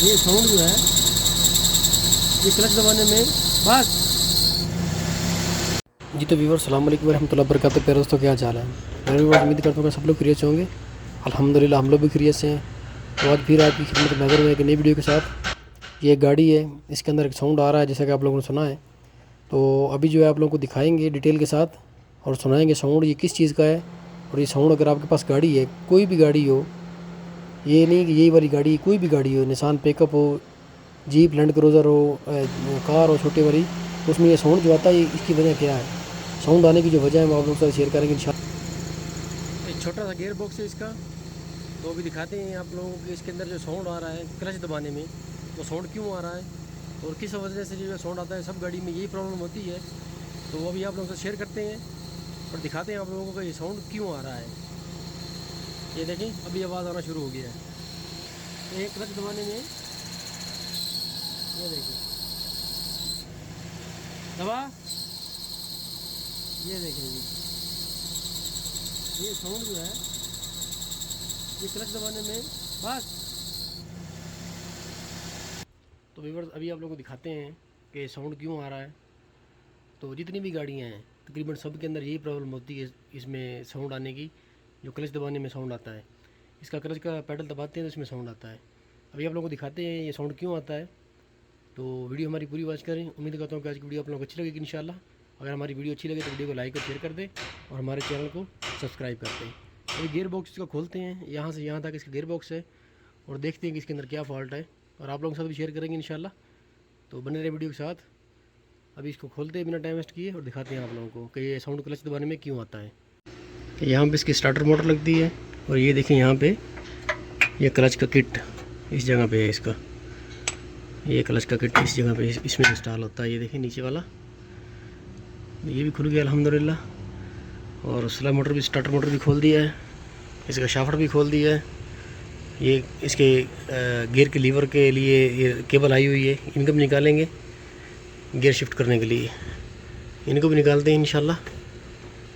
ये साउंड जो है ये क्लच दबाने में बस। जी तो व्यूअर्स अस्सलाम वालेकुम रहमतुल्लाहि व बरकातहू। प्यारे दोस्तों, क्या हाल है? मैं व्यूअर्स उम्मीद करता हूँ कि सब लोग खैरियत से होंगे। अल्हम्दुलिल्लाह हम लोग भी खैरियत से हैं। तो आज फिर आपकी खिदमत में हाज़िर हुए एक नई वीडियो के साथ। ये एक गाड़ी है, इसके अंदर एक साउंड आ रहा है जैसा कि आप लोगों ने सुना है। तो अभी जो है आप लोगों को दिखाएंगे डिटेल के साथ और सुनाएंगे साउंड ये किस चीज़ का है। और ये साउंड अगर आपके पास गाड़ी है, कोई भी गाड़ी हो, ये नहीं कि यही वाली गाड़ी, कोई भी गाड़ी हो, निसान पिकअप हो, जीप लैंड क्रूज़र हो, कार हो छोटी वाली, तो उसमें ये साउंड जो आता है इसकी वजह क्या है, साउंड आने की जो वजह है वो आप लोगों के साथ शेयर करेंगे इंशाल्लाह। एक छोटा सा गियर बॉक्स है इसका, तो अभी दिखाते हैं आप लोगों को कि इसके अंदर जो साउंड आ रहा है क्लच दबाने में, वो साउंड क्यों आ रहा है और किस वजह से जो साउंड आता है। सब गाड़ी में यही प्रॉब्लम होती है, तो वो अभी आप लोगों से शेयर करते हैं और दिखाते हैं आप लोगों को ये साउंड क्यों आ रहा है। ये देखें अभी आवाज़ आना शुरू हो गया है एक क्लच दबाने में। ये देखिए दबा, ये देखें ये साउंड जो है ये क्लच दबाने में बस। तो व्यूअर्स अभी आप लोगों को दिखाते हैं कि साउंड क्यों आ रहा है। तो जितनी भी गाड़ियाँ हैं तकरीबन सब के अंदर यही प्रॉब्लम होती है इसमें साउंड आने की, जो क्लच दबाने में साउंड आता है। इसका क्लच का पैडल दबाते हैं तो इसमें साउंड आता है। अभी आप लोगों को दिखाते हैं ये साउंड क्यों आता है। तो वीडियो हमारी पूरी वॉच करें। उम्मीद करता हूँ कि आज की वीडियो आप लोगों को अच्छी लगेगी इंशाल्लाह। अगर हमारी वीडियो अच्छी लगे तो वीडियो को लाइक और शेयर कर दें और हमारे चैनल को सब्सक्राइब कर दें। अभी गियर बॉक्स इसका खोलते हैं, यहाँ से यहाँ तक इसका गियर बॉक्स है और देखते हैं कि इसके अंदर क्या फॉल्ट है और आप लोगों के साथ भी शेयर करेंगे इंशाल्लाह। तो बने रहे वीडियो के साथ। अभी इसको खोलते हैं बिना टाइम वेस्ट किए और दिखाते हैं आप लोगों को कि ये साउंड क्लच दबाने में क्यों आता है। यहाँ पे इसकी स्टार्टर मोटर लगती है और ये देखें यहाँ पे ये क्लच का किट इस जगह पे है इसका। ये क्लच का किट इस जगह पे इसमें इंस्टॉल होता है। ये देखें नीचे वाला ये भी खुल गया अल्हम्दुलिल्लाह। और स्लैब मोटर भी, स्टार्टर मोटर भी खोल दिया है, इसका शाफ्ट भी खोल दिया है। ये इसके गियर के लीवर के लिए ये केबल आई हुई है, इनको भी निकालेंगे गियर शिफ्ट करने के लिए। इनको भी निकालते हैं इंशाल्लाह।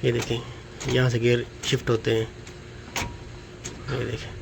ये देखें यहाँ से गियर शिफ्ट होते हैं, ये देखें।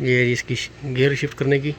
ये है इसकी गियर शिफ्ट करने की।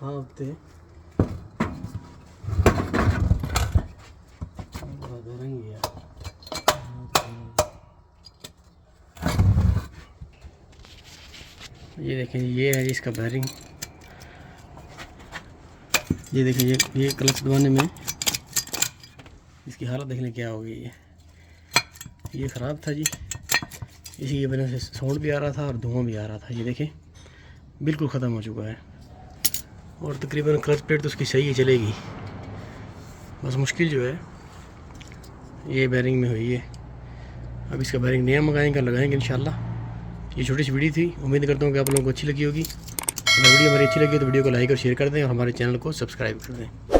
हाँ होते ये देखें ये है इसका बैरिंग। ये देखें ये क्लच दबाने में इसकी हालत देखने क्या हो गई है। ये ख़राब था जी, इसी की वजह से साउंड भी आ रहा था और धुआं भी आ रहा था। ये देखें बिल्कुल ख़त्म हो चुका है और तकरीबन क्लच प्लेट तो उसकी सही ही चलेगी। बस मुश्किल जो है ये बैरिंग में हुई है। अब इसका बैरिंग नया मंगाएंगे, लगाएंगे इंशाल्लाह। ये छोटी सी वीडियो थी, उम्मीद करता हूँ कि आप लोगों को अच्छी लगी होगी। अगर वीडियो हमारी अच्छी लगी तो वीडियो को लाइक और शेयर कर दें और हमारे चैनल को सब्सक्राइब कर दें।